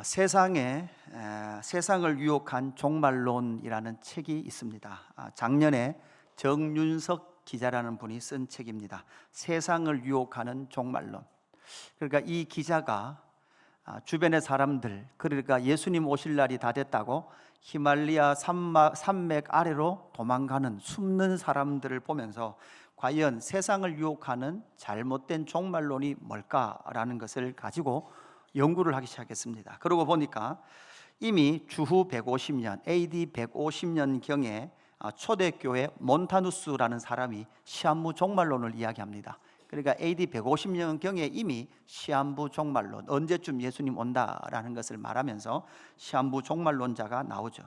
세상을 유혹한 종말론이라는 책이 있습니다. 작년에 정윤석 기자라는 분이 쓴 책입니다. 세상을 유혹하는 종말론. 그러니까 이 기자가 주변의 사람들, 그러니까 예수님 오실 날이 다 됐다고 히말리아 산맥 아래로 도망가는 숨는 사람들을 보면서 과연 세상을 유혹하는 잘못된 종말론이 뭘까라는 것을 가지고 연구를 하기 시작했습니다. 그러고 보니까 이미 주후 150년, AD 150년경에 초대교회 몬타누스라는 사람이 시한부 종말론을 이야기합니다. 그러니까 AD 150년경에 이미 시한부 종말론, 언제쯤 예수님 온다라는 것을 말하면서 시한부 종말론자가 나오죠.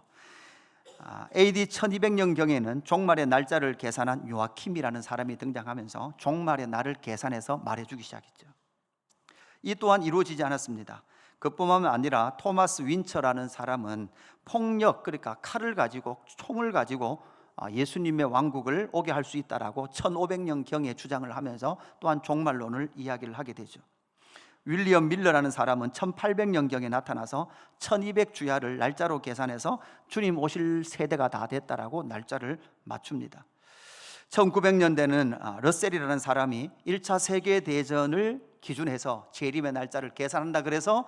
AD 1200년경에는 종말의 날짜를 계산한 요아킴이라는 사람이 등장하면서 종말의 날을 계산해서 말해주기 시작했죠. 이 또한 이루어지지 않았습니다. 그뿐만 아니라 토마스 윈처라는 사람은 폭력, 그러니까 칼을 가지고 총을 가지고 예수님의 왕국을 오게 할 수 있다라고 1500년경에 주장을 하면서 또한 종말론을 이야기를 하게 되죠. 윌리엄 밀러라는 사람은 1800년경에 나타나서 1200주야를 날짜로 계산해서 주님 오실 세대가 다 됐다라고 날짜를 맞춥니다. 1900년대는 러셀이라는 사람이 1차 세계대전을 기준해서 재림의 날짜를 계산한다 그래서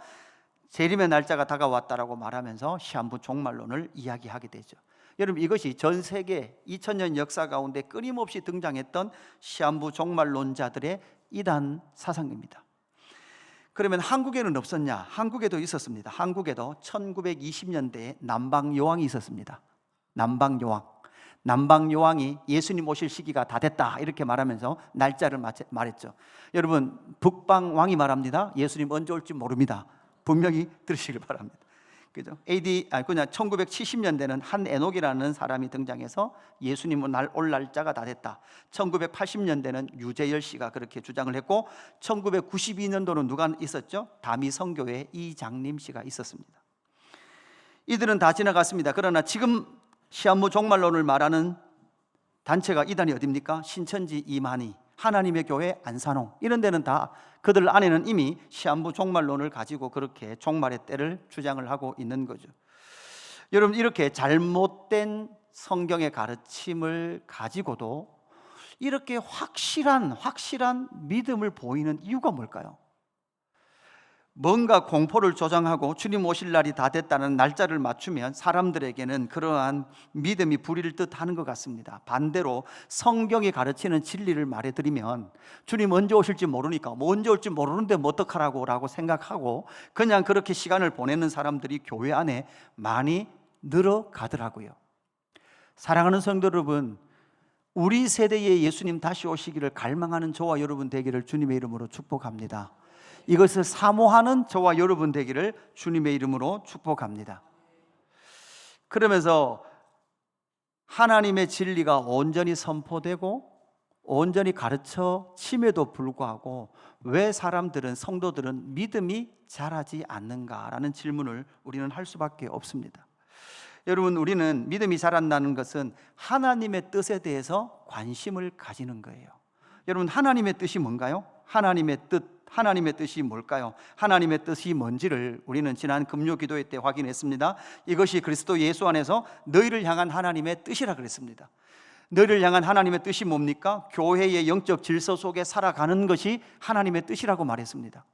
재림의 날짜가 다가왔다라고 말하면서 시한부 종말론을 이야기하게 되죠. 여러분, 이것이 전 세계 2000년 역사 가운데 끊임없이 등장했던 시한부 종말론자들의 이단 사상입니다. 그러면 한국에는 없었냐? 한국에도 있었습니다. 한국에도 1920년대에 남방여왕이 있었습니다. 남방여왕이 예수님 오실 시기가 다 됐다 이렇게 말하면서 날짜를 말했죠. 여러분, 북방왕이 말합니다. 예수님 언제 올지 모릅니다. 분명히 들으시길 바랍니다. 그죠? 1970년대는 한 에녹이라는 사람이 등장해서 예수님은 올 날짜가 다 됐다. 1980년대는 유재열 씨가 그렇게 주장을 했고 1992년도는 누가 있었죠? 다미성교회 이장림 씨가 있었습니다. 이들은 다 지나갔습니다. 그러나 지금 시한부 종말론을 말하는 단체가 이단이 어디입니까? 신천지 이만희, 하나님의 교회 안산홍, 이런 데는 다 그들 안에는 이미 시한부 종말론을 가지고 그렇게 종말의 때를 주장을 하고 있는 거죠. 여러분, 이렇게 잘못된 성경의 가르침을 가지고도 이렇게 확실한 믿음을 보이는 이유가 뭘까요? 뭔가 공포를 조장하고 주님 오실 날이 다 됐다는 날짜를 맞추면 사람들에게는 그러한 믿음이 불일 듯 하는 것 같습니다. 반대로 성경이 가르치는 진리를 말해드리면 주님 언제 오실지 모르니까 언제 올지 모르는데 뭐 어떡하라고 라고 생각하고 그냥 그렇게 시간을 보내는 사람들이 교회 안에 많이 늘어가더라고요. 사랑하는 성도 여러분, 우리 세대에 예수님 다시 오시기를 갈망하는 저와 여러분 되기를 주님의 이름으로 축복합니다. 이것을 사모하는 저와 여러분 되기를 주님의 이름으로 축복합니다. 그러면서 하나님의 진리가 온전히 선포되고 온전히 가르쳐짐에도 불구하고 왜 사람들은, 성도들은 믿음이 자라지 않는가라는 질문을 우리는 할 수밖에 없습니다. 여러분, 우리는 믿음이 자란다는 것은 하나님의 뜻에 대해서 관심을 가지는 거예요. 여러분, 하나님의 뜻이 뭔가요? 하나님의 뜻이 뭘까요? 하나님의 뜻이 뭔지를 우리는 지난 금요 기도회 때 확인했습니다. 이것이 그리스도 예수 안에서 너희를 향한 하나님의 뜻이라 그랬습니다. 너희를 향한 하나님의 뜻이 뭡니까? 교회의 영적 질서 속에 살아가는 것이 하나님의 뜻이라고 말했습니다.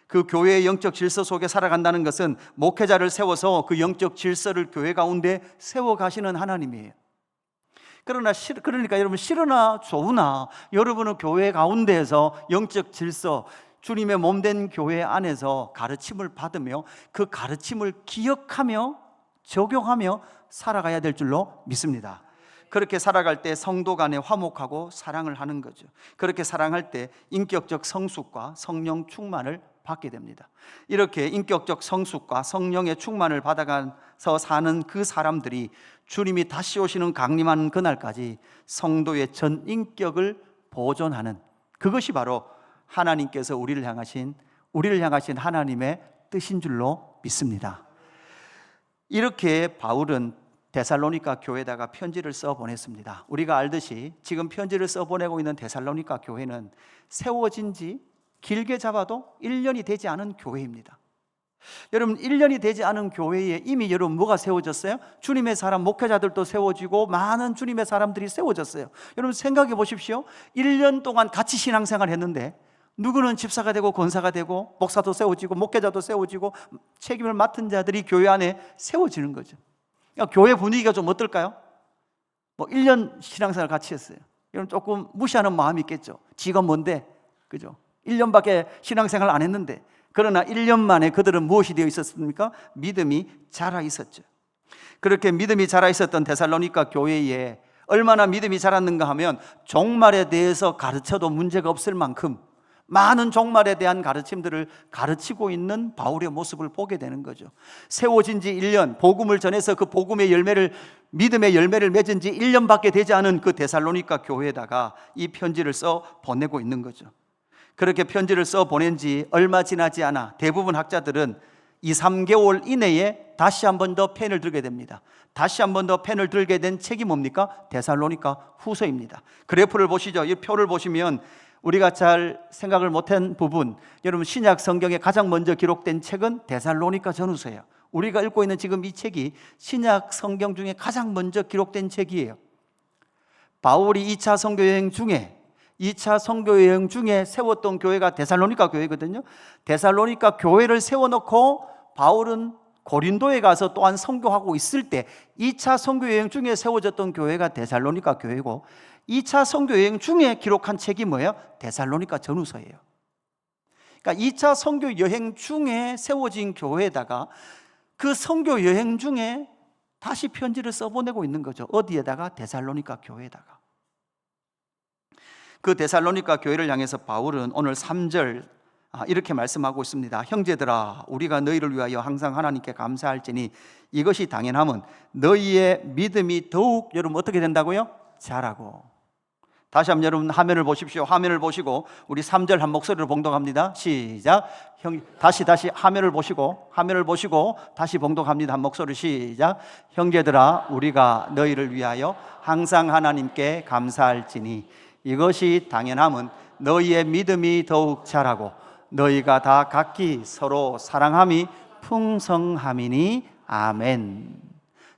그 교회의 영적 질서 속에 살아간다는 것은 목회자를 세워서 그 영적 질서를 교회 가운데 세워가시는 하나님이에요. 그러니까 여러분, 싫으나 좋으나 여러분은 교회 가운데에서 영적 질서, 주님의 몸된 교회 안에서 가르침을 받으며 그 가르침을 기억하며 적용하며 살아가야 될 줄로 믿습니다. 그렇게 살아갈 때 성도 간에 화목하고 사랑을 하는 거죠. 그렇게 사랑할 때 인격적 성숙과 성령 충만을 받게 됩니다. 이렇게 인격적 성숙과 성령의 충만을 받아가서 사는 그 사람들이 주님이 다시 오시는 강림하는 그날까지 성도의 전 인격을 보존하는, 그것이 바로 하나님께서 우리를 향하신 하나님의 뜻인 줄로 믿습니다. 이렇게 바울은 데살로니가 교회에다가 편지를 써 보냈습니다. 우리가 알듯이 지금 편지를 써 보내고 있는 데살로니가 교회는 세워진 지 길게 잡아도 1년이 되지 않은 교회입니다. 여러분 1년이 되지 않은 교회에 이미 여러분 뭐가 세워졌어요? 주님의 사람 목회자들도 세워지고 많은 주님의 사람들이 세워졌어요. 여러분 생각해 보십시오. 1년 동안 같이 신앙생활 했는데 누구는 집사가 되고 권사가 되고 목사도 세워지고 목회자도 세워지고 책임을 맡은 자들이 교회 안에 세워지는 거죠. 그러니까 교회 분위기가 좀 어떨까요? 뭐 1년 신앙생활 같이 했어요. 여러분 조금 무시하는 마음이 있겠죠. 지가 뭔데? 그죠? 1년밖에 신앙생활 안 했는데, 그러나 1년 만에 그들은 무엇이 되어 있었습니까? 믿음이 자라 있었죠. 그렇게 믿음이 자라 있었던 데살로니가 교회에 얼마나 믿음이 자랐는가 하면 종말에 대해서 가르쳐도 문제가 없을 만큼 많은 종말에 대한 가르침들을 가르치고 있는 바울의 모습을 보게 되는 거죠. 세워진 지 1년, 복음을 전해서 그 복음의 열매를, 믿음의 열매를 맺은 지 1년밖에 되지 않은 그 데살로니가 교회에다가 이 편지를 써 보내고 있는 거죠. 그렇게 편지를 써 보낸 지 얼마 지나지 않아 대부분 학자들은 2, 3개월 이내에 다시 한 번 더 펜을 들게 됩니다. 다시 한 번 더 펜을 들게 된 책이 뭡니까? 데살로니가 후서입니다. 그래프를 보시죠. 이 표를 보시면 우리가 잘 생각을 못한 부분, 여러분 신약 성경에 가장 먼저 기록된 책은 데살로니가 전후서예요. 우리가 읽고 있는 지금 이 책이 신약 성경 중에 가장 먼저 기록된 책이에요. 바울이 2차 선교 여행 중에 세웠던 교회가 데살로니가 교회거든요. 데살로니가 교회를 세워놓고 바울은 고린도에 가서 또한 선교하고 있을 때 2차 선교 여행 중에 세워졌던 교회가 데살로니가 교회고, 2차 선교 여행 중에 기록한 책이 뭐예요? 데살로니가 전후서예요. 그러니까 2차 선교 여행 중에 세워진 교회에다가 그 선교 여행 중에 다시 편지를 써보내고 있는 거죠. 어디에다가? 데살로니가 교회에다가. 그 데살로니가 교회를 향해서 바울은 오늘 3절 이렇게 말씀하고 있습니다. 형제들아, 우리가 너희를 위하여 항상 하나님께 감사할지니 이것이 당연함은 너희의 믿음이 더욱, 여러분 어떻게 된다고요? 자라고. 다시 한번 여러분 화면을 보십시오. 화면을 보시고 우리 3절 한 목소리로 봉독합니다. 시작. 다시 화면을 보시고 다시 봉독합니다. 한 목소리 시작. 형제들아, 우리가 너희를 위하여 항상 하나님께 감사할지니 이것이 당연함은 너희의 믿음이 더욱 자라고 너희가 다 각기 서로 사랑함이 풍성함이니. 아멘.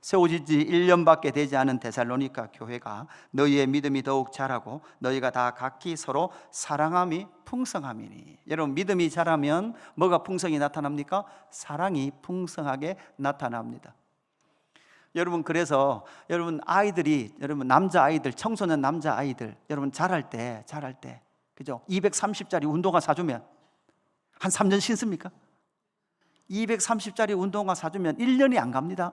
세워진 지 1년밖에 되지 않은 데살로니가 교회가 너희의 믿음이 더욱 자라고 너희가 다 각기 서로 사랑함이 풍성함이니. 여러분 믿음이 자라면 뭐가 풍성히 나타납니까? 사랑이 풍성하게 나타납니다. 여러분 그래서 여러분 아이들이, 여러분 남자아이들, 청소년 남자아이들 여러분 자랄 때 그죠? 230짜리 운동화 사주면 한 3년 신습니까? 230짜리 운동화 사주면 1년이 안 갑니다.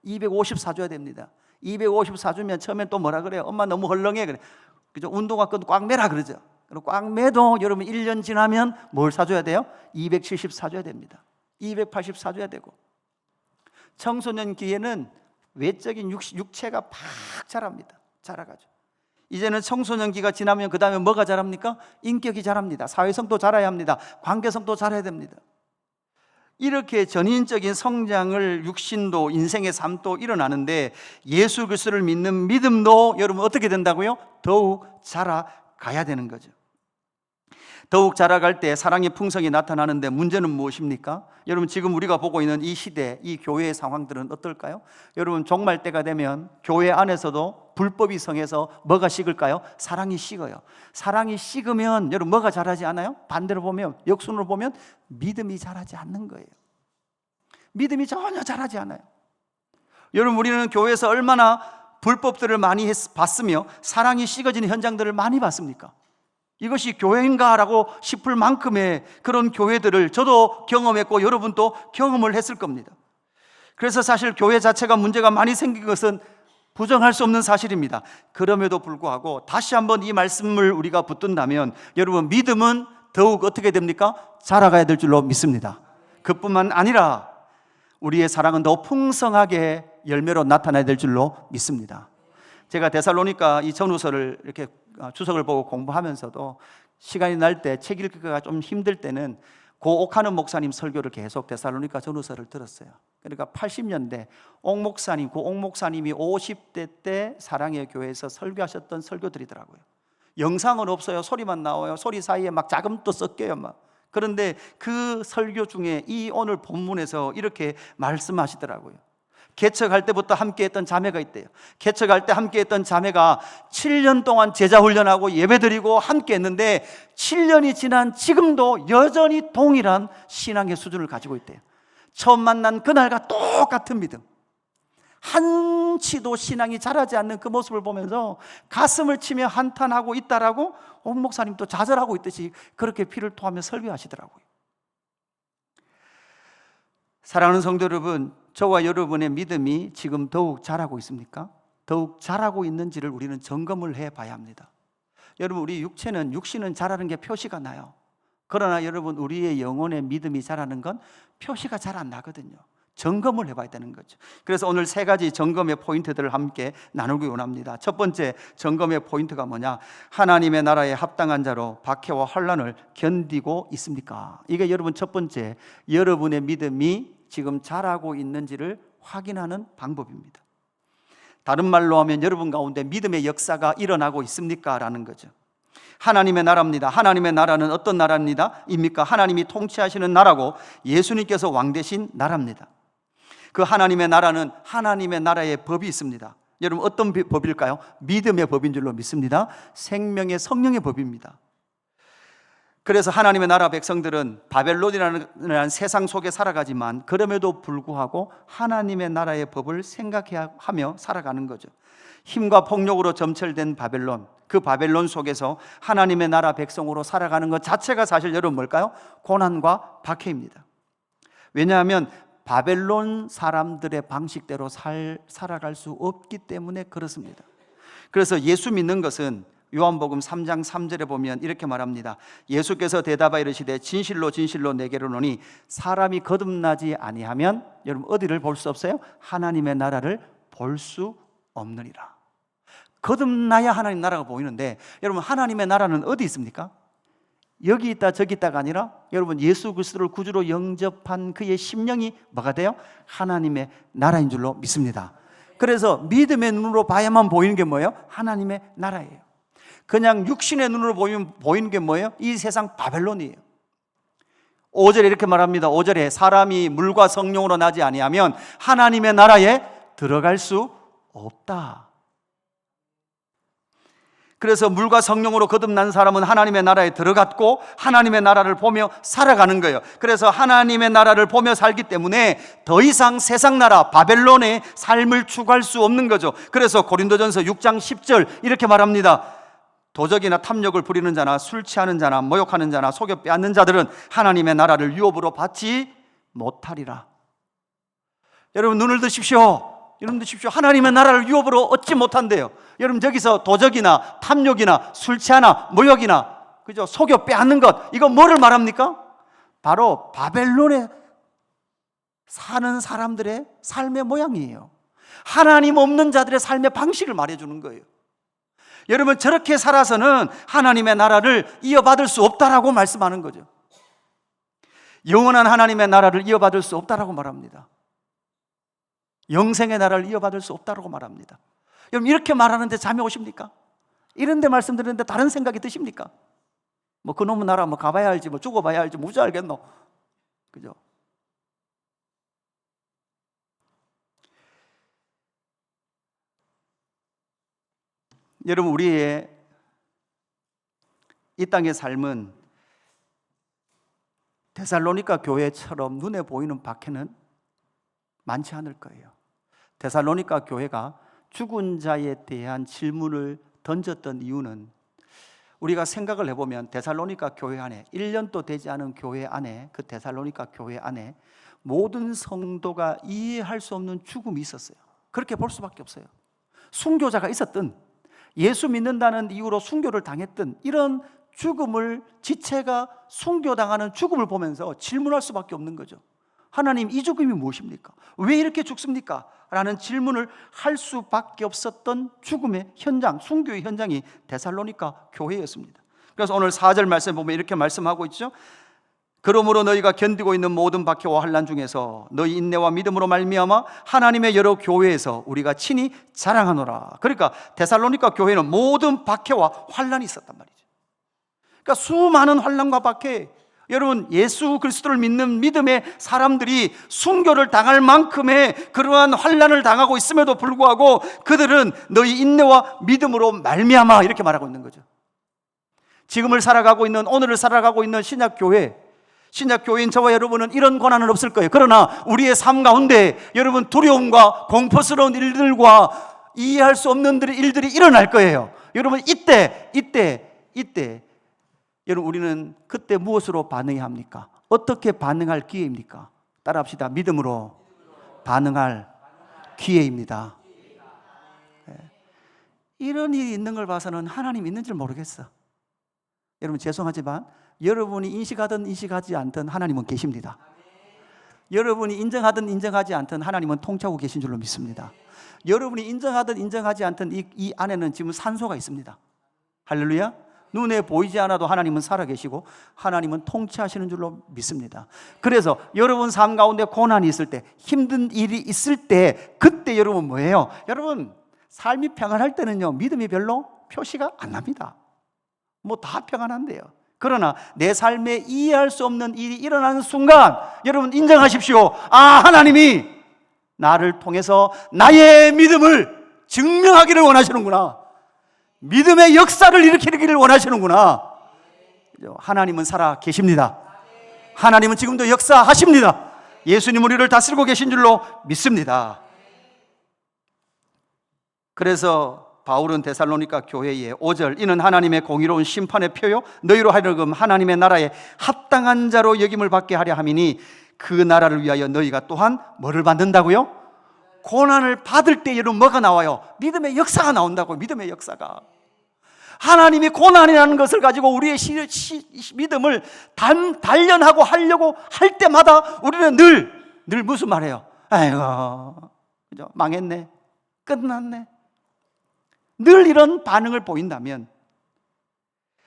250 사줘야 됩니다. 250 사주면 처음엔 또 뭐라 그래요? 엄마 너무 헐렁해 그래. 그죠? 운동화 끈 꽉 매라 그러죠. 그리고 꽉 매도 여러분 1년 지나면 뭘 사줘야 돼요? 270 사줘야 됩니다. 280 사줘야 되고. 청소년기에는 외적인 육체가 팍 자랍니다. 자라가지고 이제는 청소년기가 지나면 그 다음에 뭐가 자랍니까? 인격이 자랍니다. 사회성도 자라야 합니다. 관계성도 자라야 됩니다. 이렇게 전인적인 성장을 육신도 인생의 삶도 일어나는데 예수 그리스도를 믿는 믿음도 여러분 어떻게 된다고요? 더욱 자라가야 되는 거죠. 더욱 자라갈 때 사랑의 풍성이 나타나는데 문제는 무엇입니까? 여러분 지금 우리가 보고 있는 이 시대, 이 교회의 상황들은 어떨까요? 여러분 종말 때가 되면 교회 안에서도 불법이 성해서 뭐가 식을까요? 사랑이 식어요. 사랑이 식으면 여러분 뭐가 자라지 않아요? 반대로 보면, 역순으로 보면 믿음이 자라지 않는 거예요. 믿음이 전혀 자라지 않아요. 여러분 우리는 교회에서 얼마나 불법들을 많이 봤으며 사랑이 식어지는 현장들을 많이 봤습니까? 이것이 교회인가라고 싶을 만큼의 그런 교회들을 저도 경험했고 여러분도 경험을 했을 겁니다. 그래서 사실 교회 자체가 문제가 많이 생긴 것은 부정할 수 없는 사실입니다. 그럼에도 불구하고 다시 한번 이 말씀을 우리가 붙든다면 여러분 믿음은 더욱 어떻게 됩니까? 자라가야 될 줄로 믿습니다. 그뿐만 아니라 우리의 사랑은 더 풍성하게 열매로 나타나야 될 줄로 믿습니다. 제가 데살로니가 이 전후서를 이렇게 주석을 보고 공부하면서도 시간이 날 때 책 읽기가 좀 힘들 때는 고 옥하는 목사님 설교를 계속 데살로니가 전후서를 들었어요. 그러니까 80년대 옥 목사님, 고 옥 목사님이 50대 때 사랑의 교회에서 설교하셨던 설교들이더라고요. 영상은 없어요. 소리만 나와요. 소리 사이에 막 자금도 섞여요. 막 그런데 그 설교 중에 이 오늘 본문에서 이렇게 말씀하시더라고요. 개척할 때부터 함께했던 자매가 있대요. 개척할 때 함께했던 자매가 7년 동안 제자훈련하고 예배드리고 함께했는데 7년이 지난 지금도 여전히 동일한 신앙의 수준을 가지고 있대요. 처음 만난 그날과 똑같은 믿음, 한치도 신앙이 자라지 않는 그 모습을 보면서 가슴을 치며 한탄하고 있다라고 옥 목사님도 좌절하고 있듯이 그렇게 피를 토하며 설교하시더라고요. 사랑하는 성도 여러분, 저와 여러분의 믿음이 지금 더욱 자라고 있습니까? 더욱 자라고 있는지를 우리는 점검을 해봐야 합니다. 여러분, 우리 육신은 자라는 게 표시가 나요. 그러나 여러분, 우리의 영혼의 믿음이 자라는 건 표시가 잘 안 나거든요. 점검을 해봐야 되는 거죠. 그래서 오늘 3가지 점검의 포인트들을 함께 나누기 원합니다. 첫 번째 점검의 포인트가 뭐냐? 하나님의 나라에 합당한 자로 박해와 환난을 견디고 있습니까? 이게 여러분 첫 번째, 여러분의 믿음이 지금 자라고 있는지를 확인하는 방법입니다. 다른 말로 하면 여러분 가운데 믿음의 역사가 일어나고 있습니까? 라는 거죠. 하나님의 나라입니다. 하나님의 나라는 어떤 나라입니다? 입니까? 하나님이 통치하시는 나라고 예수님께서 왕 되신 나라입니다. 그 하나님의 나라는 하나님의 나라의 법이 있습니다. 여러분, 어떤 법일까요? 믿음의 법인 줄로 믿습니다. 생명의 성령의 법입니다. 그래서 하나님의 나라 백성들은 바벨론이라는 세상 속에 살아가지만 그럼에도 불구하고 하나님의 나라의 법을 생각하며 살아가는 거죠. 힘과 폭력으로 점철된 바벨론, 그 바벨론 속에서 하나님의 나라 백성으로 살아가는 것 자체가 사실 여러분 뭘까요? 고난과 박해입니다. 왜냐하면 바벨론 사람들의 방식대로 살아갈 수 없기 때문에 그렇습니다. 그래서 예수 믿는 것은 요한복음 3장 3절에 보면 이렇게 말합니다. 예수께서 대답하여 이르시되 진실로 진실로 내게로 오노니 사람이 거듭나지 아니하면 여러분 어디를 볼 수 없어요? 하나님의 나라를 볼 수 없느니라. 거듭나야 하나님 나라가 보이는데 여러분, 하나님의 나라는 어디 있습니까? 여기 있다 저기 있다가 아니라 여러분, 예수 그리스도를 구주로 영접한 그의 심령이 뭐가 돼요? 하나님의 나라인 줄로 믿습니다. 그래서 믿음의 눈으로 봐야만 보이는 게 뭐예요? 하나님의 나라예요. 그냥 육신의 눈으로 보이는 게 뭐예요? 이 세상 바벨론이에요. 5절에 이렇게 말합니다. 5절에 사람이 물과 성령으로 나지 아니하면 하나님의 나라에 들어갈 수 없다. 그래서 물과 성령으로 거듭난 사람은 하나님의 나라에 들어갔고 하나님의 나라를 보며 살아가는 거예요. 그래서 하나님의 나라를 보며 살기 때문에 더 이상 세상 나라 바벨론의 삶을 추구할 수 없는 거죠. 그래서 고린도전서 6장 10절 이렇게 말합니다. 도적이나 탐욕을 부리는 자나 술 취하는 자나 모욕하는 자나 속여 빼앗는 자들은 하나님의 나라를 유업으로 받지 못하리라. 여러분, 눈을 드십시오. 여러분 드십시오. 하나님의 나라를 유업으로 얻지 못한대요. 여러분, 저기서 도적이나 탐욕이나 술 취하나 모욕이나 그죠? 속여 빼앗는 것, 이거 뭐를 말합니까? 바로 바벨론에 사는 사람들의 삶의 모양이에요. 하나님 없는 자들의 삶의 방식을 말해주는 거예요. 여러분, 저렇게 살아서는 하나님의 나라를 이어받을 수 없다라고 말씀하는 거죠. 영원한 하나님의 나라를 이어받을 수 없다라고 말합니다. 영생의 나라를 이어받을 수 없다라고 말합니다. 여러분, 이렇게 말하는데 잠이 오십니까? 이런데 말씀드리는데 다른 생각이 드십니까? 뭐 그놈의 나라 뭐 가봐야 알지, 뭐 죽어봐야 알지, 무지 알겠노? 그죠? 여러분, 우리의 이 땅의 삶은 데살로니가 교회처럼 눈에 보이는 박해는 많지 않을 거예요. 데살로니가 교회가 죽은 자에 대한 질문을 던졌던 이유는 우리가 생각을 해보면 데살로니가 교회 안에 1년도 되지 않은 교회 안에, 그 데살로니가 교회 안에 모든 성도가 이해할 수 없는 죽음이 있었어요. 그렇게 볼 수밖에 없어요. 순교자가 있었던, 예수 믿는다는 이유로 순교를 당했던 이런 죽음을, 지체가 순교당하는 죽음을 보면서 질문할 수밖에 없는 거죠. 하나님, 이 죽음이 무엇입니까? 왜 이렇게 죽습니까? 라는 질문을 할 수밖에 없었던 죽음의 현장, 순교의 현장이 데살로니가 교회였습니다. 그래서 오늘 4절 말씀 보면 이렇게 말씀하고 있죠. 그러므로 너희가 견디고 있는 모든 박해와 환난 중에서 너희 인내와 믿음으로 말미암아 하나님의 여러 교회에서 우리가 친히 자랑하노라. 그러니까 데살로니가 교회는 모든 박해와 환난이 있었단 말이죠. 그러니까 수많은 환난과 박해, 여러분, 예수 그리스도를 믿는 믿음의 사람들이 순교를 당할 만큼의 그러한 환난을 당하고 있음에도 불구하고 그들은 너희 인내와 믿음으로 말미암아 이렇게 말하고 있는 거죠. 지금을 살아가고 있는, 오늘을 살아가고 있는 신약교회, 신약교회인 저와 여러분은 이런 고난은 없을 거예요. 그러나 우리의 삶 가운데 여러분 두려움과 공포스러운 일들과 이해할 수 없는 일들이 일어날 거예요. 여러분 이때 여러분 우리는 그때 무엇으로 반응해야 합니까? 어떻게 반응할 기회입니까? 따라합시다. 믿음으로 반응할 기회입니다. 이런 일이 있는 걸 봐서는 하나님 있는 줄 모르겠어. 여러분 죄송하지만 여러분이 인식하든 인식하지 않든 하나님은 계십니다. 여러분이 인정하든 인정하지 않든 하나님은 통치하고 계신 줄로 믿습니다. 여러분이 인정하든 인정하지 않든 이 안에는 지금 산소가 있습니다. 할렐루야. 눈에 보이지 않아도 하나님은 살아계시고 하나님은 통치하시는 줄로 믿습니다. 그래서 여러분 삶 가운데 고난이 있을 때, 힘든 일이 있을 때, 그때 여러분 뭐예요? 여러분 삶이 평안할 때는요 믿음이 별로 표시가 안 납니다. 뭐 다 평안한데요. 그러나 내 삶에 이해할 수 없는 일이 일어나는 순간 여러분 인정하십시오. 하나님이 나를 통해서 나의 믿음을 증명하기를 원하시는구나. 믿음의 역사를 일으키기를 원하시는구나. 하나님은 살아 계십니다. 하나님은 지금도 역사하십니다. 예수님 우리를 다스리고 계신 줄로 믿습니다. 그래서 바울은 데살로니가 교회에 5절 이는 하나님의 공의로운 심판의 표요 너희로 하여금 하나님의 나라에 합당한 자로 여김을 받게 하려 함이니 그 나라를 위하여 너희가 또한 뭐를 받는다고요? 고난을 받을 때 여러분 뭐가 나와요? 믿음의 역사가 나온다고요. 믿음의 역사가. 하나님이 고난이라는 것을 가지고 우리의 믿음을 단련하고 하려고 할 때마다 우리는 늘 무슨 말해요? 아이고 그죠? 망했네, 끝났네. 늘 이런 반응을 보인다면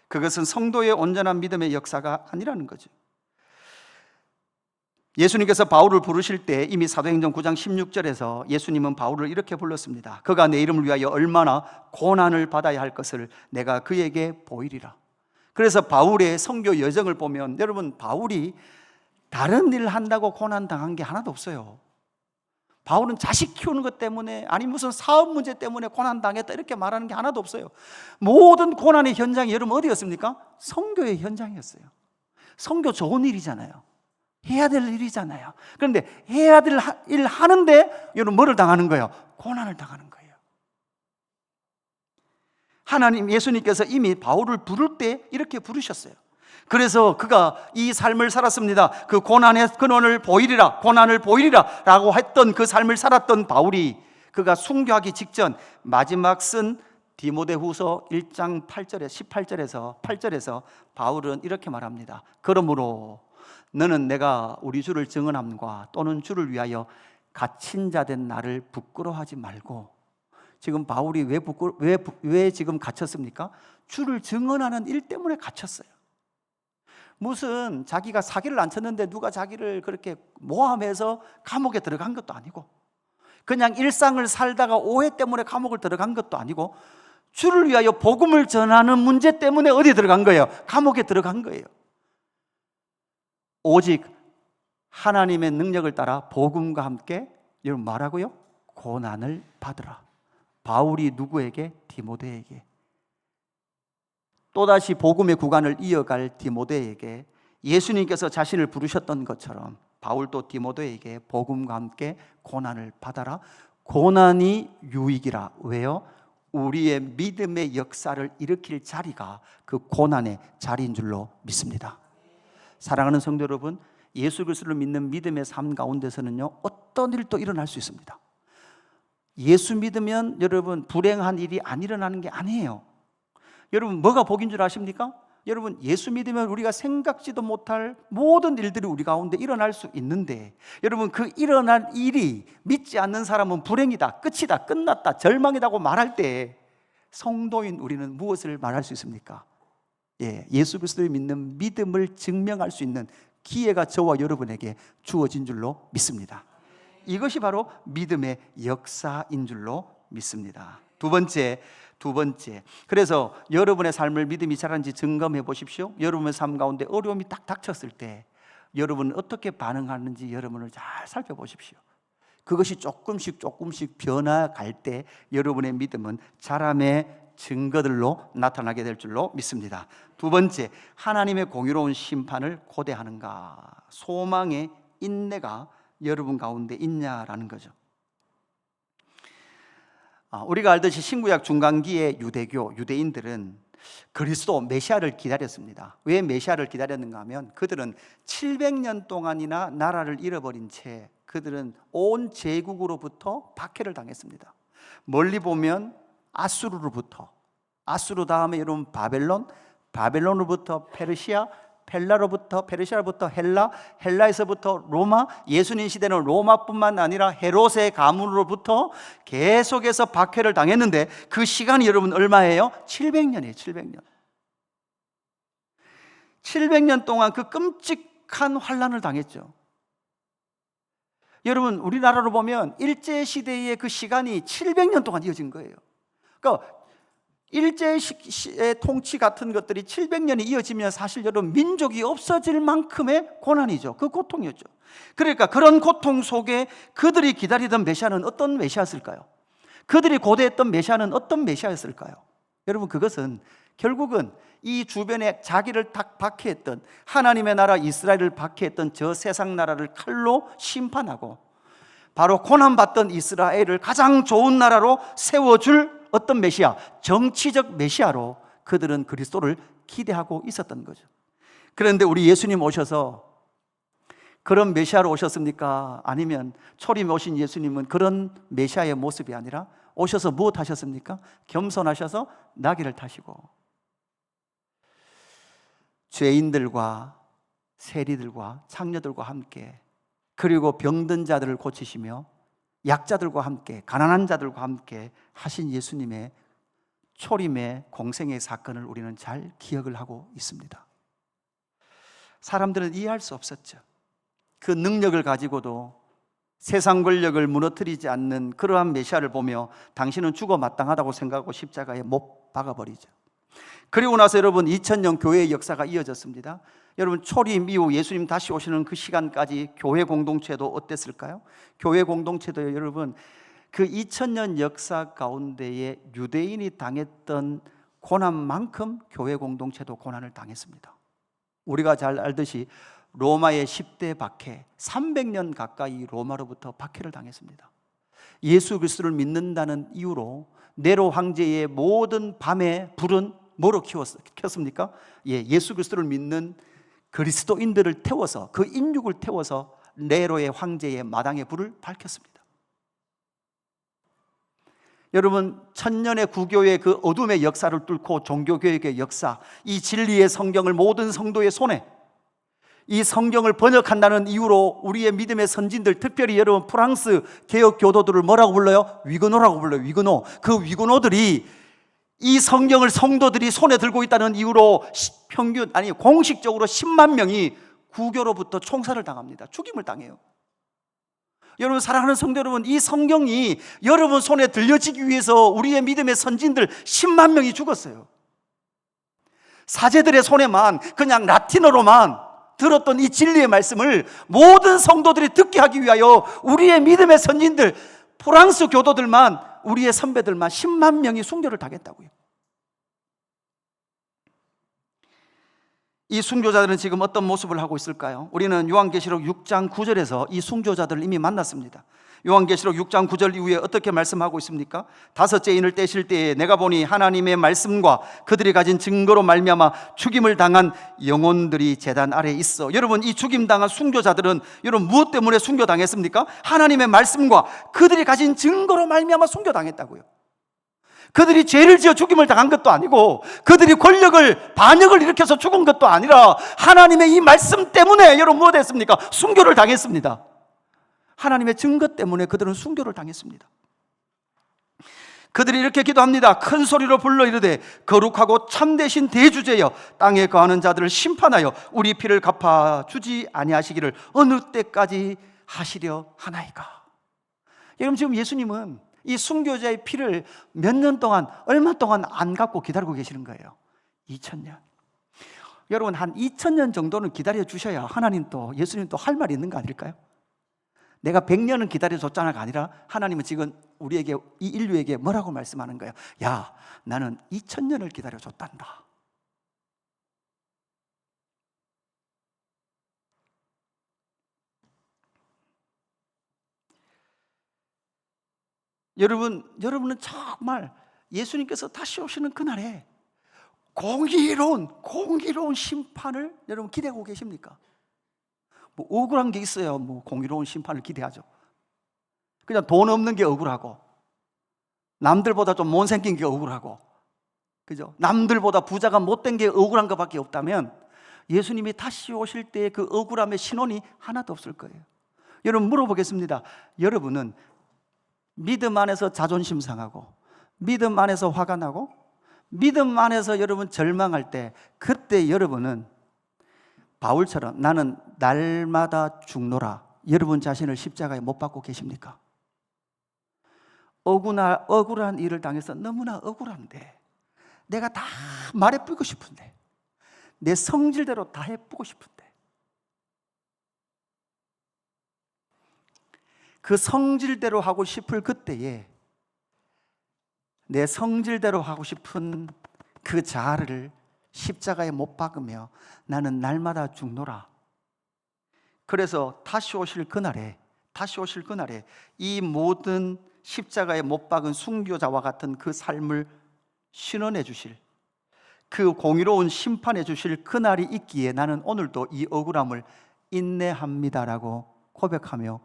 그것은 성도의 온전한 믿음의 역사가 아니라는 거죠. 예수님께서 바울을 부르실 때 이미 사도행전 9장 16절에서 예수님은 바울을 이렇게 불렀습니다. 그가 내 이름을 위하여 얼마나 고난을 받아야 할 것을 내가 그에게 보이리라. 그래서 바울의 선교 여정을 보면 여러분 바울이 다른 일을 한다고 고난 당한 게 하나도 없어요. 바울은 자식 키우는 것 때문에 아니 무슨 사업 문제 때문에 고난 당했다 이렇게 말하는 게 하나도 없어요. 모든 고난의 현장이 여러분 어디였습니까? 선교의 현장이었어요. 선교 좋은 일이잖아요. 해야 될 일이잖아요. 그런데 해야 될 일 하는데 여러분 뭐를 당하는 거예요? 고난을 당하는 거예요. 하나님 예수님께서 이미 바울을 부를 때 이렇게 부르셨어요. 그래서 그가 이 삶을 살았습니다. 그 고난의 근원을 보이리라, 고난을 보이리라 라고 했던 그 삶을 살았던 바울이 그가 순교하기 직전 마지막 쓴 디모데후서 1장 18절에서 바울은 이렇게 말합니다. 그러므로 너는 내가 우리 주를 증언함과 또는 주를 위하여 갇힌 자 된 나를 부끄러워하지 말고. 지금 바울이 왜 지금 갇혔습니까? 주를 증언하는 일 때문에 갇혔어요. 무슨 자기가 사기를 안 쳤는데 누가 자기를 그렇게 모함해서 감옥에 들어간 것도 아니고 그냥 일상을 살다가 오해 때문에 감옥을 들어간 것도 아니고 주를 위하여 복음을 전하는 문제 때문에 어디에 들어간 거예요? 감옥에 들어간 거예요. 오직 하나님의 능력을 따라 복음과 함께 여러분 말하고요 고난을 받으라. 바울이 누구에게? 디모데에게. 또다시 복음의 구간을 이어갈 디모데에게 예수님께서 자신을 부르셨던 것처럼 바울도 디모데에게 복음과 함께 고난을 받아라. 고난이 유익이라. 왜요? 우리의 믿음의 역사를 일으킬 자리가 그 고난의 자리인 줄로 믿습니다. 사랑하는 성도 여러분, 예수 그리스도를 믿는 믿음의 삶 가운데서는요 어떤 일도 일어날 수 있습니다. 예수 믿으면 여러분 불행한 일이 안 일어나는 게 아니에요. 여러분 뭐가 복인 줄 아십니까? 여러분 예수 믿으면 우리가 생각지도 못할 모든 일들이 우리 가운데 일어날 수 있는데 여러분 그 일어날 일이 믿지 않는 사람은 불행이다, 끝이다, 끝났다, 절망이라고 말할 때 성도인 우리는 무엇을 말할 수 있습니까? 예수 그리스도를 믿는 믿음을 증명할 수 있는 기회가 저와 여러분에게 주어진 줄로 믿습니다. 이것이 바로 믿음의 역사인 줄로 믿습니다. 두 번째, 두 번째, 그래서 여러분의 삶을 믿음이 자란지 점검해 보십시오. 여러분의 삶 가운데 어려움이 딱 닥쳤을 때 여러분은 어떻게 반응하는지 여러분을 잘 살펴보십시오. 그것이 조금씩 변화갈 때 여러분의 믿음은 자람의 증거들로 나타나게 될 줄로 믿습니다. 두 번째, 하나님의 공의로운 심판을 고대하는가? 소망의 인내가 여러분 가운데 있냐라는 거죠. 우리가 알듯이 신구약 중간기의 유대인들은 그리스도 메시아를 기다렸습니다. 왜 메시아를 기다렸는가 하면 그들은 700년 동안이나 나라를 잃어버린 채 그들은 온 제국으로부터 박해를 당했습니다. 멀리 보면 아수르로부터, 아수르 다음에 여러분 바벨론으로부터 페르시아, 페르시아로부터 헬라, 헬라에서부터 로마, 예수님 시대는 로마뿐만 아니라 헤롯의 가문으로부터 계속해서 박해를 당했는데 그 시간이 여러분 얼마예요? 700년이에요. 700년. 700년 동안 그 끔찍한 환난을 당했죠. 여러분, 우리나라로 보면 일제시대의 그 시간이 700년 동안 이어진 거예요. 그러니까 일제의 통치 같은 것들이 700년이 이어지면 사실 여러분 민족이 없어질 만큼의 고난이죠. 그 고통이었죠. 그러니까 그런 고통 속에 그들이 기다리던 메시아는 어떤 메시아였을까요? 그들이 고대했던 메시아는 어떤 메시아였을까요? 여러분, 그것은 결국은 이 주변에 자기를 딱 박해했던 하나님의 나라 이스라엘을 박해했던 저 세상 나라를 칼로 심판하고 바로 고난받던 이스라엘을 가장 좋은 나라로 세워줄 어떤 메시아, 정치적 메시아로 그들은 그리스도를 기대하고 있었던 거죠. 그런데 우리 예수님 오셔서 그런 메시아로 오셨습니까? 아니면 초림에 오신 예수님은 그런 메시아의 모습이 아니라 오셔서 무엇 하셨습니까? 겸손하셔서 나귀를 타시고 죄인들과 세리들과 창녀들과 함께, 그리고 병든 자들을 고치시며 약자들과 함께, 가난한 자들과 함께 하신 예수님의 초림의 공생의 사건을 우리는 잘 기억을 하고 있습니다. 사람들은 이해할 수 없었죠. 그 능력을 가지고도 세상 권력을 무너뜨리지 않는 그러한 메시아를 보며 당신은 죽어 마땅하다고 생각하고 십자가에 못 박아버리죠. 그리고 나서 여러분 2000년 교회의 역사가 이어졌습니다. 여러분, 초림 이후 예수님 다시 오시는 그 시간까지 교회 공동체도 어땠을까요? 교회 공동체도 여러분 그 2000년 역사 가운데에 유대인이 당했던 고난만큼 교회 공동체도 고난을 당했습니다. 우리가 잘 알듯이 로마의 10대 박해, 300년 가까이 로마로부터 박해를 당했습니다. 예수 그리스도를 믿는다는 이유로 네로 황제의 모든 밤의 불은 뭐로 켰습니까? 예수 그리스도를 믿는 그리스도인들을 태워서, 그 인육을 태워서 네로의 황제의 마당의 불을 밝혔습니다. 여러분, 천년의 구교의 그 어둠의 역사를 뚫고 종교개혁의 역사, 이 진리의 성경을 모든 성도의 손에, 이 성경을 번역한다는 이유로 우리의 믿음의 선진들, 특별히 여러분 프랑스 개혁 교도들을 뭐라고 불러요? 위그노라고 불러요. 위그노. 그 위그노들이 이 성경을 성도들이 손에 들고 있다는 이유로 공식적으로 10만 명이 구교로부터 총살을 당합니다. 죽임을 당해요. 여러분, 사랑하는 성도 여러분, 이 성경이 여러분 손에 들려지기 위해서 우리의 믿음의 선진들 10만 명이 죽었어요. 사제들의 손에만 그냥 라틴어로만 들었던 이 진리의 말씀을 모든 성도들이 듣게 하기 위하여 우리의 믿음의 선진들, 프랑스 교도들만, 우리의 선배들만 10만 명이 순교를 당했다고요. 이 순교자들은 지금 어떤 모습을 하고 있을까요? 우리는 요한계시록 6장 9절에서 이 순교자들을 이미 만났습니다. 요한계시록 6장 9절 이후에 어떻게 말씀하고 있습니까? 다섯째 인을 떼실 때에 내가 보니 하나님의 말씀과 그들이 가진 증거로 말미암아 죽임을 당한 영혼들이 제단 아래에 있어. 여러분, 이 죽임당한 순교자들은 여러분 무엇 때문에 순교당했습니까? 하나님의 말씀과 그들이 가진 증거로 말미암아 순교당했다고요. 그들이 죄를 지어 죽임을 당한 것도 아니고 그들이 반역을 일으켜서 죽은 것도 아니라 하나님의 이 말씀 때문에 여러분 무엇 했습니까? 순교를 당했습니다. 하나님의 증거 때문에 그들은 순교를 당했습니다. 그들이 이렇게 기도합니다. 큰 소리로 불러 이르되 거룩하고 참되신 대주제여, 땅에 거하는 자들을 심판하여 우리 피를 갚아주지 아니하시기를 어느 때까지 하시려 하나이까. 여러분, 지금 예수님은 이 순교자의 피를 몇 년 동안, 얼마 동안 안 갖고 기다리고 계시는 거예요. 2000년. 여러분, 한 2000년 정도는 기다려 주셔야 하나님 또, 예수님 또 할 말이 있는 거 아닐까요? 내가 100년은 기다려줬잖아가 아니라 하나님은 지금 우리에게, 이 인류에게 뭐라고 말씀하는 거예요? 야, 나는 2000년을 기다려줬단다. 여러분은 정말 예수님께서 다시 오시는 그날에 공의로운 심판을 여러분 기대하고 계십니까? 뭐 억울한 게 있어요. 뭐 공의로운 심판을 기대하죠. 그냥 돈 없는 게 억울하고, 남들보다 좀 못생긴 게 억울하고, 그죠? 남들보다 부자가 못된 게 억울한 것밖에 없다면 예수님이 다시 오실 때 그 억울함의 신원이 하나도 없을 거예요. 여러분, 물어보겠습니다. 여러분은 믿음 안에서 자존심 상하고, 믿음 안에서 화가 나고, 믿음 안에서 여러분 절망할 때, 그때 여러분은 바울처럼 나는 날마다 죽노라, 여러분 자신을 십자가에 못 박고 계십니까? 억울한 일을 당해서 너무나 억울한데, 내가 다 말해보고 싶은데, 내 성질대로 다 해보고 싶은데, 그 성질대로 하고 싶을 그때에 내 성질대로 하고 싶은 그 자아를 십자가에 못 박으며 나는 날마다 죽노라. 그래서 다시 오실 그날에 이 모든 십자가에 못 박은 순교자와 같은 그 삶을 신원해 주실, 그 공의로운 심판해 주실 그날이 있기에 나는 오늘도 이 억울함을 인내합니다라고 고백하며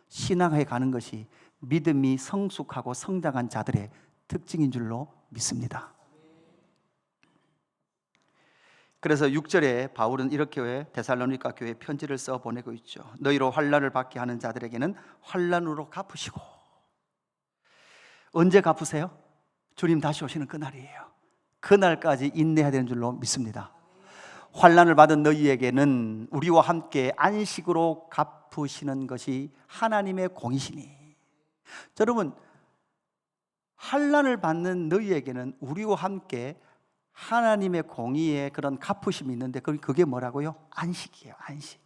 신앙해 가는 것이 믿음이 성숙하고 성장한 자들의 특징인 줄로 믿습니다. 그래서 6절에 바울은 이렇게 데살로니가 교회에 편지를 써 보내고 있죠. 너희로 환난을 받게 하는 자들에게는 환난으로 갚으시고. 언제 갚으세요? 주님 다시 오시는 그날이에요. 그날까지 인내해야 되는 줄로 믿습니다. 환난을 받은 너희에게는 우리와 함께 안식으로 갚으시는 것이 하나님의 공이시니. 여러분, 환난을 받는 너희에게는 우리와 함께 하나님의 공의의 그런 갚으심이 있는데, 그게 뭐라고요? 안식이에요. 안식.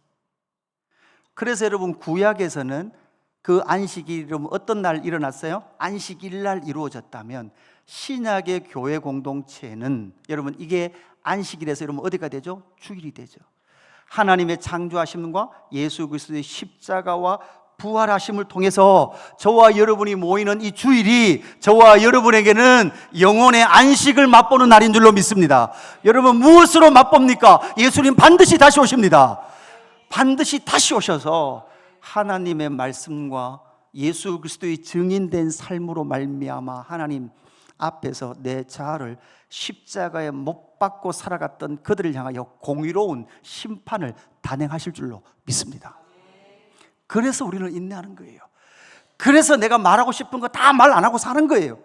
그래서 여러분, 구약에서는 그 안식이 어떤 날 일어났어요? 안식일 날 이루어졌다면, 신약의 교회 공동체는 여러분 이게 안식일에서 여러분 어디가 되죠? 주일이 되죠. 하나님의 창조하심과 예수 그리스도의 십자가와 부활하심을 통해서 저와 여러분이 모이는 이 주일이 저와 여러분에게는 영혼의 안식을 맛보는 날인 줄로 믿습니다. 여러분, 무엇으로 맛봅니까? 예수님 반드시 다시 오십니다. 반드시 다시 오셔서 하나님의 말씀과 예수 그리스도의 증인된 삶으로 말미암아 하나님 앞에서 내 자아를 십자가에 못 박고 살아갔던 그들을 향하여 공의로운 심판을 단행하실 줄로 믿습니다. 그래서 우리는 인내하는 거예요. 그래서 내가 말하고 싶은 거 다 말 안 하고 사는 거예요.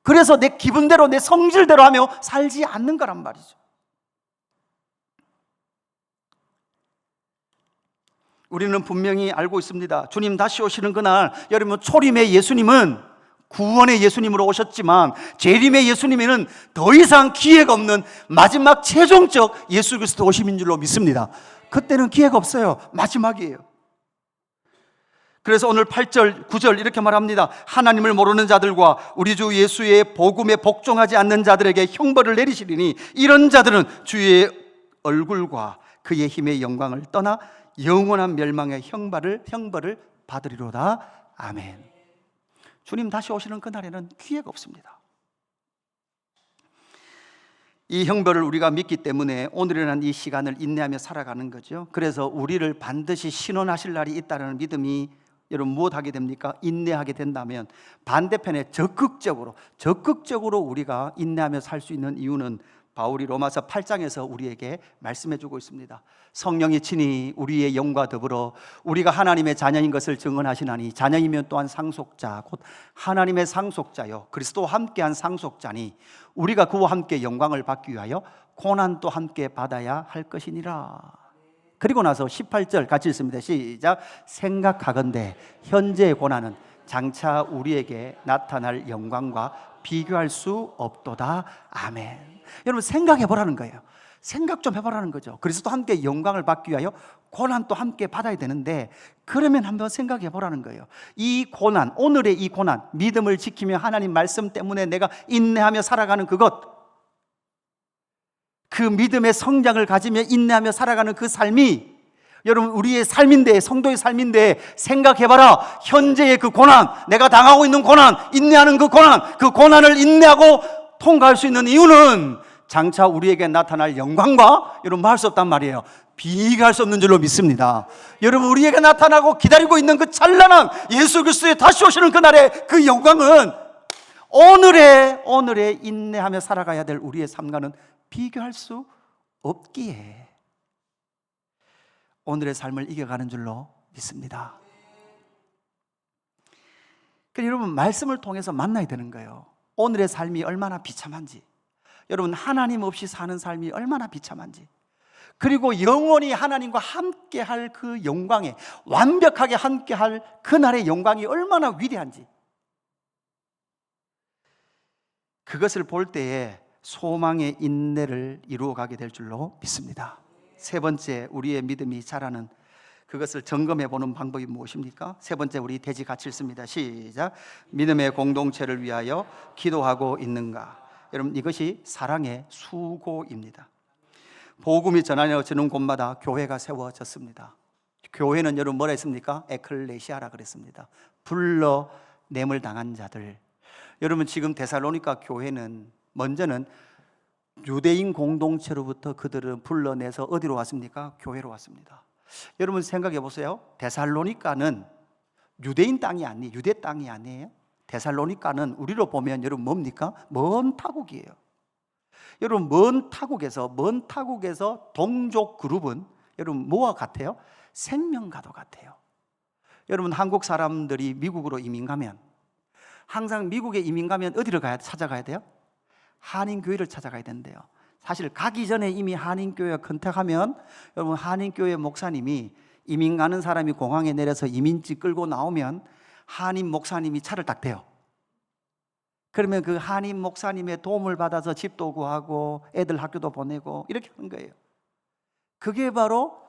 그래서 내 기분대로 내 성질대로 하며 살지 않는 거란 말이죠. 우리는 분명히 알고 있습니다. 주님 다시 오시는 그날, 여러분, 초림의 예수님은 구원의 예수님으로 오셨지만 재림의 예수님에는 더 이상 기회가 없는 마지막 최종적 예수 그리스도 오심인 줄로 믿습니다. 그때는 기회가 없어요. 마지막이에요. 그래서 오늘 8절, 9절 이렇게 말합니다. 하나님을 모르는 자들과 우리 주 예수의 복음에 복종하지 않는 자들에게 형벌을 내리시리니 이런 자들은 주의 얼굴과 그의 힘의 영광을 떠나 영원한 멸망의 형벌을 받으리로다. 아멘. 주님 다시 오시는 그날에는 기회가 없습니다. 이 형벌을 우리가 믿기 때문에 오늘이라는 이 시간을 인내하며 살아가는 거죠. 그래서 우리를 반드시 신원하실 날이 있다는 믿음이 여러분 무엇하게 됩니까? 인내하게 된다면 반대편에 적극적으로 우리가 인내하며 살 수 있는 이유는 바울이 로마서 8장에서 우리에게 말씀해 주고 있습니다. 성령이 친히 우리의 영과 더불어 우리가 하나님의 자녀인 것을 증언하시나니 자녀이면 또한 상속자 곧 하나님의 상속자요 그리스도와 함께한 상속자니 우리가 그와 함께 영광을 받기 위하여 고난도 함께 받아야 할 것이니라. 그리고 나서 18절 같이 읽습니다. 시작. 생각하건대 현재의 고난은 장차 우리에게 나타날 영광과 비교할 수 없도다. 아멘. 여러분 생각해 보라는 거예요. 생각 좀 해보라는 거죠. 그리스도 함께 영광을 받기 위하여 고난도 함께 받아야 되는데, 그러면 한번 생각해 보라는 거예요. 이 고난, 오늘의 이 고난, 믿음을 지키며 하나님 말씀 때문에 내가 인내하며 살아가는 그것, 그 믿음의 성장을 가지며 인내하며 살아가는 그 삶이 여러분 우리의 삶인데, 성도의 삶인데, 생각해봐라. 현재의 그 고난, 내가 당하고 있는 고난, 인내하는 그 고난, 그 고난을 인내하고 통과할 수 있는 이유는 장차 우리에게 나타날 영광과 여러분 말 수 없단 말이에요. 비교할 수 없는 줄로 믿습니다. 여러분 우리에게 나타나고 기다리고 있는 그 찬란한 예수 그리스도의 다시 오시는 그날의 그 영광은 오늘의 인내하며 살아가야 될 우리의 삶과는 비교할 수 없기에 오늘의 삶을 이겨가는 줄로 믿습니다. 그러니까 여러분 말씀을 통해서 만나야 되는 거예요. 오늘의 삶이 얼마나 비참한지, 여러분 하나님 없이 사는 삶이 얼마나 비참한지, 그리고 영원히 하나님과 함께할 그 영광에, 완벽하게 함께할 그날의 영광이 얼마나 위대한지, 그것을 볼 때에 소망의 인내를 이루어가게 될 줄로 믿습니다. 세 번째, 우리의 믿음이 자라는 그것을 점검해 보는 방법이 무엇입니까? 세 번째, 우리 대지 같이 읽습니다. 시작. 믿음의 공동체를 위하여 기도하고 있는가? 여러분 이것이 사랑의 수고입니다. 복음이 전하여지는 곳마다 교회가 세워졌습니다. 교회는 여러분 뭐라 했습니까? 에클레시아라 그랬습니다. 불러냄을 당한 자들. 여러분 지금 데살로니가 교회는 먼저는 유대인 공동체로부터 그들은 불러내서 어디로 왔습니까? 교회로 왔습니다. 여러분 생각해 보세요. 데살로니가는 유대인 땅이 아니에요. 유대 땅이 아니에요. 데살로니가는 우리로 보면 여러분 뭡니까? 먼 타국이에요. 여러분 먼 타국에서 동족 그룹은 여러분 뭐와 같아요? 생명과도 같아요. 여러분 한국 사람들이 미국으로 이민 가면 항상 미국에 이민 가면 어디를 찾아가야 돼요? 한인교회를 찾아가야 된대요. 사실 가기 전에 이미 한인교회가 컨택하면 여러분 한인교회 목사님이 이민 가는 사람이 공항에 내려서 이민지 끌고 나오면 한인 목사님이 차를 딱 대요. 그러면 그 한인 목사님의 도움을 받아서 집도 구하고 애들 학교도 보내고 이렇게 하는 거예요. 그게 바로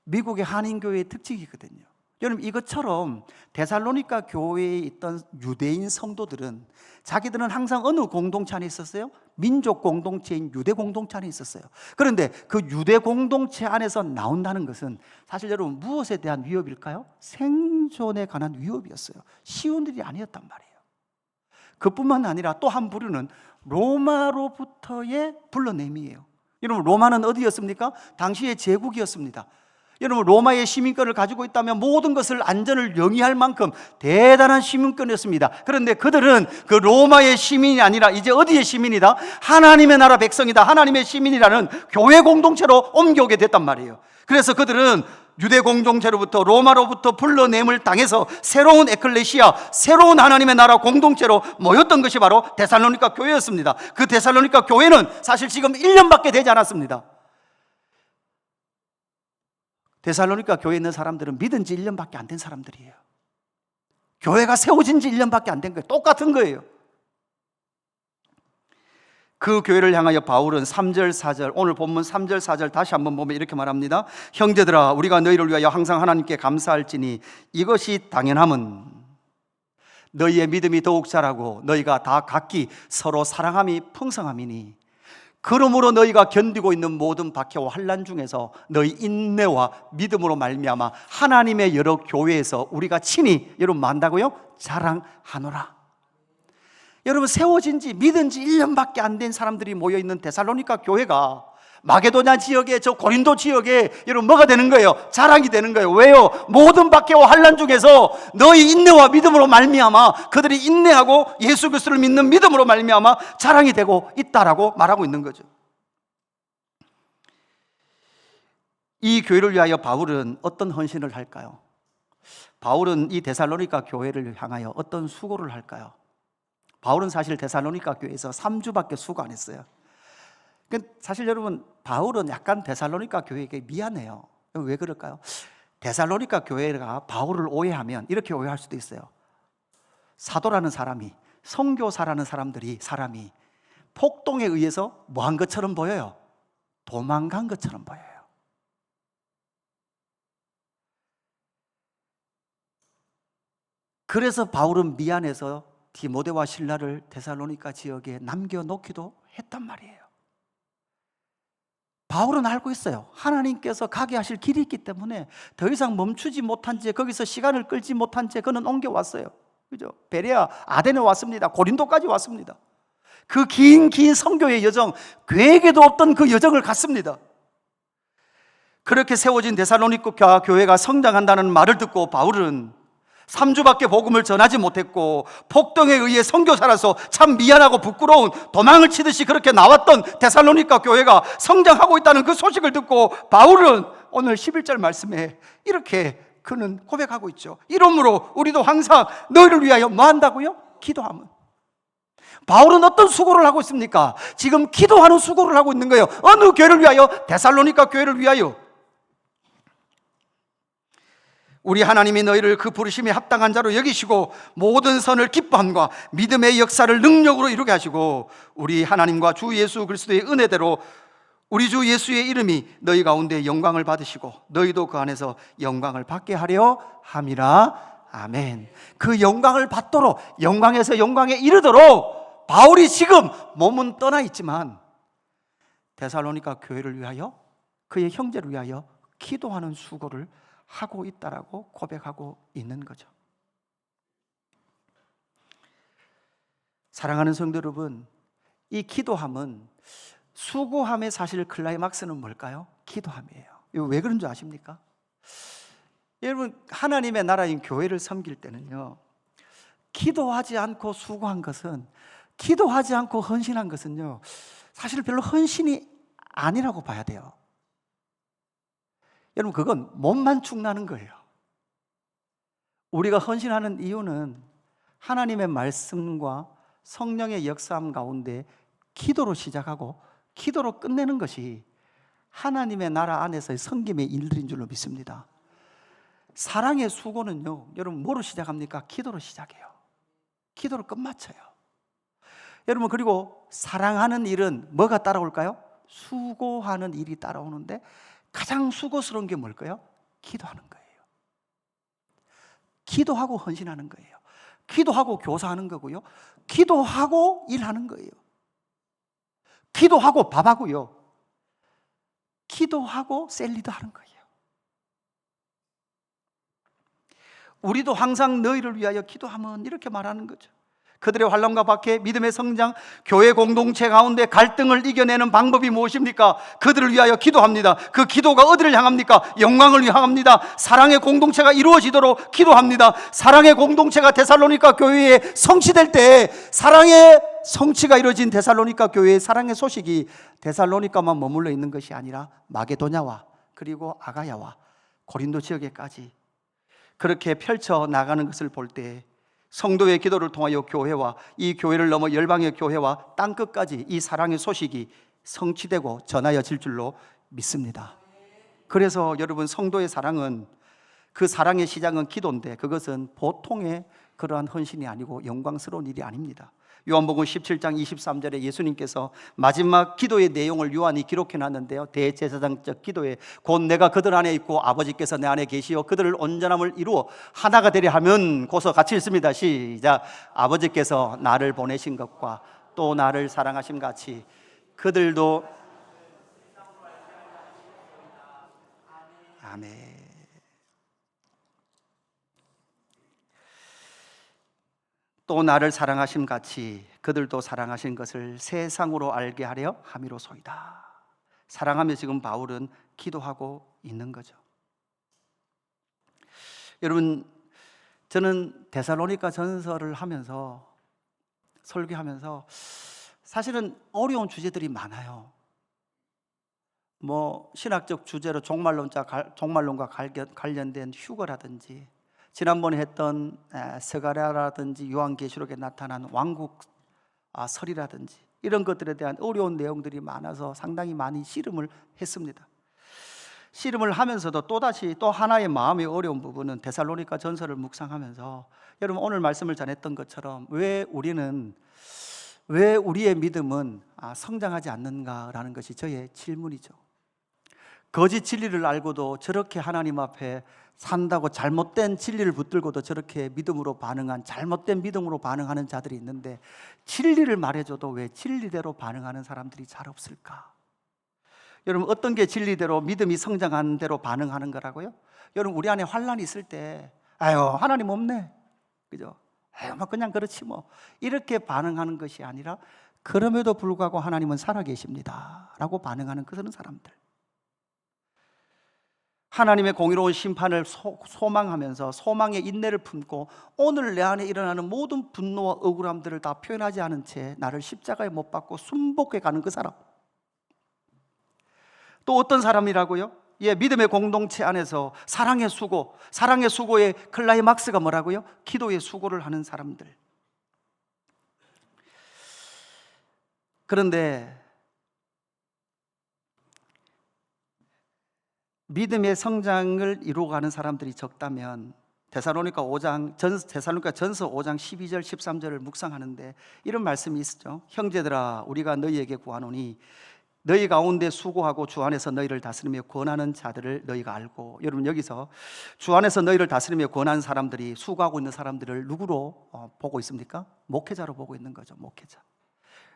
미국의 한인교회의 특징이거든요. 여러분 이것처럼 데살로니가 교회에 있던 유대인 성도들은 자기들은 항상 어느 공동체 안에 있었어요? 민족 공동체인 유대 공동체 안에 있었어요. 그런데 그 유대 공동체 안에서 나온다는 것은 사실 여러분 무엇에 대한 위협일까요? 생존에 관한 위협이었어요. 쉬운 일이 아니었단 말이에요. 그뿐만 아니라 또 한 부류는 로마로부터의 불러냄이에요. 여러분 로마는 어디였습니까? 당시의 제국이었습니다. 여러분 로마의 시민권을 가지고 있다면 모든 것을 안전을 영위할 만큼 대단한 시민권이었습니다. 그런데 그들은 그 로마의 시민이 아니라 이제 어디의 시민이다? 하나님의 나라 백성이다. 하나님의 시민이라는 교회 공동체로 옮겨오게 됐단 말이에요. 그래서 그들은 유대 공동체로부터 로마로부터 불러냄을 당해서 새로운 에클레시아, 새로운 하나님의 나라 공동체로 모였던 것이 바로 데살로니가 교회였습니다. 그 데살로니가 교회는 사실 지금 1년밖에 되지 않았습니다. 데살로니가 교회에 있는 사람들은 믿은 지 1년밖에 안 된 사람들이에요. 교회가 세워진 지 1년밖에 안 된 거예요. 똑같은 거예요. 그 교회를 향하여 바울은 3절 4절, 오늘 본문 3절 4절 다시 한번 보면 이렇게 말합니다. 형제들아 우리가 너희를 위하여 항상 하나님께 감사할지니 이것이 당연함은 너희의 믿음이 더욱 자라고 너희가 다 각기 서로 사랑함이 풍성함이니 그러므로 너희가 견디고 있는 모든 박해와 환난 중에서 너희 인내와 믿음으로 말미암아 하나님의 여러 교회에서 우리가 친히 여러분 만다고요? 자랑하노라. 여러분 세워진 지 믿은 지 1년밖에 안 된 사람들이 모여있는 데살로니가 교회가 마게도냐 지역에 저 고린도 지역에 여러분 뭐가 되는 거예요? 자랑이 되는 거예요. 왜요? 모든 박해와 환난 중에서 너희 인내와 믿음으로 말미암아 그들이 인내하고 예수 그리스도를 믿는 믿음으로 말미암아 자랑이 되고 있다라고 말하고 있는 거죠. 이 교회를 위하여 바울은 어떤 헌신을 할까요? 바울은 이 데살로니가 교회를 향하여 어떤 수고를 할까요? 바울은 사실 데살로니가 교회에서 3주밖에 수고 안 했어요. 사실 여러분 바울은 약간 데살로니가 교회에게 미안해요. 왜 그럴까요? 데살로니가 교회가 바울을 오해하면 이렇게 오해할 수도 있어요. 사도라는 사람이, 선교사라는 사람이 폭동에 의해서 뭐 한 것처럼 보여요? 도망간 것처럼 보여요. 그래서 바울은 미안해서 디모데와 실라를 데살로니가 지역에 남겨놓기도 했단 말이에요. 바울은 알고 있어요. 하나님께서 가게 하실 길이 있기 때문에 더 이상 멈추지 못한 채, 거기서 시간을 끌지 못한 채 그는 옮겨왔어요. 그죠? 베레아, 아덴에 왔습니다. 고린도까지 왔습니다. 그 긴 선교의 여정, 계획에도 없던 그 여정을 갔습니다. 그렇게 세워진 데살로니가 교회가 성장한다는 말을 듣고 바울은 3주밖에 복음을 전하지 못했고 폭동에 의해 선교사라서 참 미안하고 부끄러운, 도망을 치듯이 그렇게 나왔던 데살로니가 교회가 성장하고 있다는 그 소식을 듣고 바울은 오늘 11절 말씀에 이렇게 그는 고백하고 있죠. 이러므로 우리도 항상 너희를 위하여 뭐 한다고요? 기도하면. 바울은 어떤 수고를 하고 있습니까? 지금 기도하는 수고를 하고 있는 거예요. 어느 교회를 위하여? 데살로니가 교회를 위하여. 우리 하나님이 너희를 그 부르심에 합당한 자로 여기시고 모든 선을 기뻐함과 믿음의 역사를 능력으로 이루게 하시고 우리 하나님과 주 예수 그리스도의 은혜대로 우리 주 예수의 이름이 너희 가운데 영광을 받으시고 너희도 그 안에서 영광을 받게 하려 함이라. 아멘. 그 영광을 받도록, 영광에서 영광에 이르도록 바울이 지금 몸은 떠나 있지만 데살로니가 교회를 위하여, 그의 형제를 위하여 기도하는 수고를 하고 있다라고 고백하고 있는 거죠. 사랑하는 성도 여러분, 이 기도함은, 수고함의 사실 클라이막스는 뭘까요? 기도함이에요. 이거 왜 그런 줄 아십니까? 여러분, 하나님의 나라인 교회를 섬길 때는요, 기도하지 않고 수고한 것은, 기도하지 않고 헌신한 것은요, 사실 별로 헌신이 아니라고 봐야 돼요. 여러분, 그건 몸만 축나는 거예요. 우리가 헌신하는 이유는 하나님의 말씀과 성령의 역사함 가운데 기도로 시작하고 기도로 끝내는 것이 하나님의 나라 안에서의 섬김의 일들인 줄로 믿습니다. 사랑의 수고는요, 여러분 뭐로 시작합니까? 기도로 시작해요. 기도로 끝마쳐요. 여러분, 그리고 사랑하는 일은 뭐가 따라올까요? 수고하는 일이 따라오는데 가장 수고스러운 게 뭘까요? 기도하는 거예요. 기도하고 헌신하는 거예요. 기도하고 교사하는 거고요. 기도하고 일하는 거예요. 기도하고 밥하고요. 기도하고 셀리도 하는 거예요. 우리도 항상 너희를 위하여 기도하면 이렇게 말하는 거죠. 그들의 환난과 박해, 믿음의 성장, 교회 공동체 가운데 갈등을 이겨내는 방법이 무엇입니까? 그들을 위하여 기도합니다. 그 기도가 어디를 향합니까? 영광을 향합니다. 사랑의 공동체가 이루어지도록 기도합니다. 사랑의 공동체가 데살로니가 교회에 성취될 때, 사랑의 성취가 이루어진 데살로니가 교회의 사랑의 소식이 데살로니가만 머물러 있는 것이 아니라 마게도냐와 그리고 아가야와 고린도 지역에까지 그렇게 펼쳐 나가는 것을 볼 때, 성도의 기도를 통하여 교회와 이 교회를 넘어 열방의 교회와 땅끝까지 이 사랑의 소식이 성취되고 전하여질 줄로 믿습니다. 그래서 여러분, 성도의 사랑은, 그 사랑의 시작은 기도인데 그것은 보통의 그러한 헌신이 아니고 영광스러운 일이 아닙니다. 요한복음 17장 23절에 예수님께서 마지막 기도의 내용을 요한이 기록해 놨는데요, 대제사장적 기도에 곧 내가 그들 안에 있고 아버지께서 내 안에 계시어 그들을 온전함을 이루어 하나가 되려 하면, 고서 같이 읽습니다. 시작. 아버지께서 나를 보내신 것과 또 나를 사랑하심 같이 그들도. 아멘. 또 나를 사랑하심 같이 그들도 사랑하신 것을 세상으로 알게 하려 함이로소이다. 사랑하며 지금 바울은 기도하고 있는 거죠. 여러분, 저는 데살로니가 전서를 하면서, 설교하면서 사실은 어려운 주제들이 많아요. 뭐 신학적 주제로 종말론과 관련된 휴거라든지, 지난번에 했던 스가랴라든지 요한계시록에 나타난 왕국 설이라든지, 이런 것들에 대한 어려운 내용들이 많아서 상당히 많이 씨름을 했습니다. 씨름을 하면서도 또다시 또 하나의 마음이 어려운 부분은 데살로니가 전서를 묵상하면서, 여러분 오늘 말씀을 전했던 것처럼 왜 우리의 믿음은 성장하지 않는가라는 것이 저의 질문이죠. 거짓 진리를 알고도 저렇게 하나님 앞에 산다고 잘못된 진리를 붙들고도 저렇게 잘못된 믿음으로 반응하는 자들이 있는데, 진리를 말해줘도 왜 진리대로 반응하는 사람들이 잘 없을까? 여러분, 어떤 게 진리대로 믿음이 성장하는 대로 반응하는 거라고요? 여러분, 우리 안에 환란이 있을 때 아유 하나님 없네, 그죠? 아유 뭐 그냥 그렇지 뭐, 이렇게 반응하는 것이 아니라 그럼에도 불구하고 하나님은 살아계십니다 라고 반응하는 그런 사람들, 하나님의 공의로운 심판을 소망하면서 소망의 인내를 품고 오늘 내 안에 일어나는 모든 분노와 억울함들을 다 표현하지 않은 채 나를 십자가에 못 박고 순복해 가는 그 사람. 또 어떤 사람이라고요? 믿음의 공동체 안에서 사랑의 수고의 클라이막스가 뭐라고요? 기도의 수고를 하는 사람들. 그런데 믿음의 성장을 이루어가는 사람들이 적다면 데살로니가 전서 5장 12절 13절을 묵상하는데 이런 말씀이 있죠. 형제들아, 우리가 너희에게 구하노니 너희 가운데 수고하고 주 안에서 너희를 다스리며 권하는 자들을 너희가 알고. 여러분, 여기서 주 안에서 너희를 다스리며 권하는 사람들이, 수고하고 있는 사람들을 누구로 보고 있습니까? 목회자로 보고 있는 거죠. 목회자.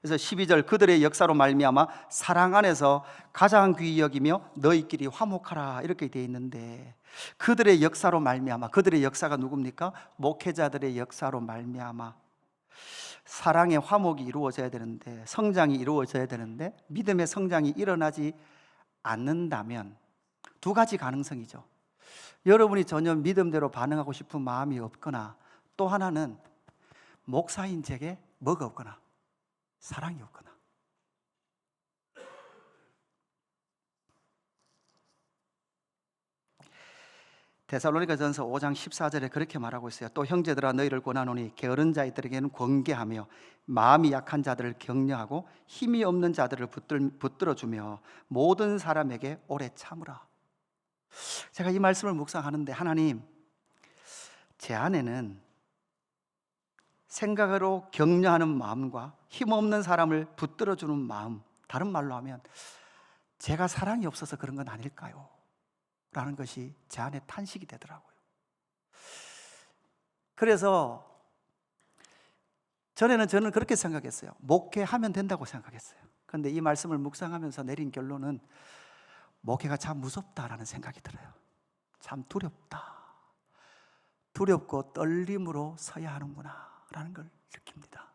그래서 12절, 그들의 역사로 말미암아 사랑 안에서 가장 귀히 여기며 너희끼리 화목하라, 이렇게 되어 있는데, 그들의 역사로 말미암아, 그들의 역사가 누굽니까? 목회자들의 역사로 말미암아 사랑의 화목이 이루어져야 되는데, 성장이 이루어져야 되는데 믿음의 성장이 일어나지 않는다면 두 가지 가능성이죠. 여러분이 전혀 믿음대로 반응하고 싶은 마음이 없거나, 또 하나는 목사인 제게 뭐가 없거나 사랑이 없거나. 데살로니가전서 5장 14절에 그렇게 말하고 있어요. 또 형제들아, 너희를 권하노니 게으른 자들에게는 권계하며 마음이 약한 자들을 격려하고 힘이 없는 자들을 붙들어주며 모든 사람에게 오래 참으라. 제가 이 말씀을 묵상하는데, 하나님, 제 안에는 생각으로 격려하는 마음과 힘없는 사람을 붙들어주는 마음, 다른 말로 하면 제가 사랑이 없어서 그런 건 아닐까요? 라는 것이 제 안에 탄식이 되더라고요. 그래서 전에는 저는 그렇게 생각했어요. 목회하면 된다고 생각했어요. 그런데 이 말씀을 묵상하면서 내린 결론은 목회가 참 무섭다라는 생각이 들어요. 참 두렵다. 두렵고 떨림으로 서야 하는구나 라는 걸 느낍니다.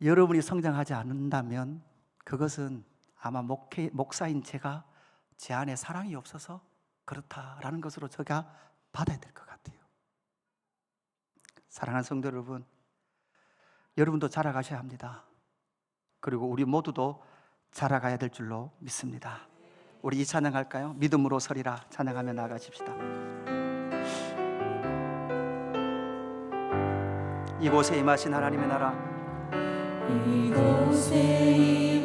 여러분이 성장하지 않는다면 그것은 아마 목사인 제가 제 안에 사랑이 없어서 그렇다라는 것으로 제가 받아야 될 것 같아요. 사랑하는 성도 여러분, 여러분도 자라가셔야 합니다. 그리고 우리 모두도 자라가야 될 줄로 믿습니다. 우리 이 찬양할까요? 믿음으로 서리라 찬양하며 나아가십시다. 이곳에 임하신 하나님의 나라, 이곳에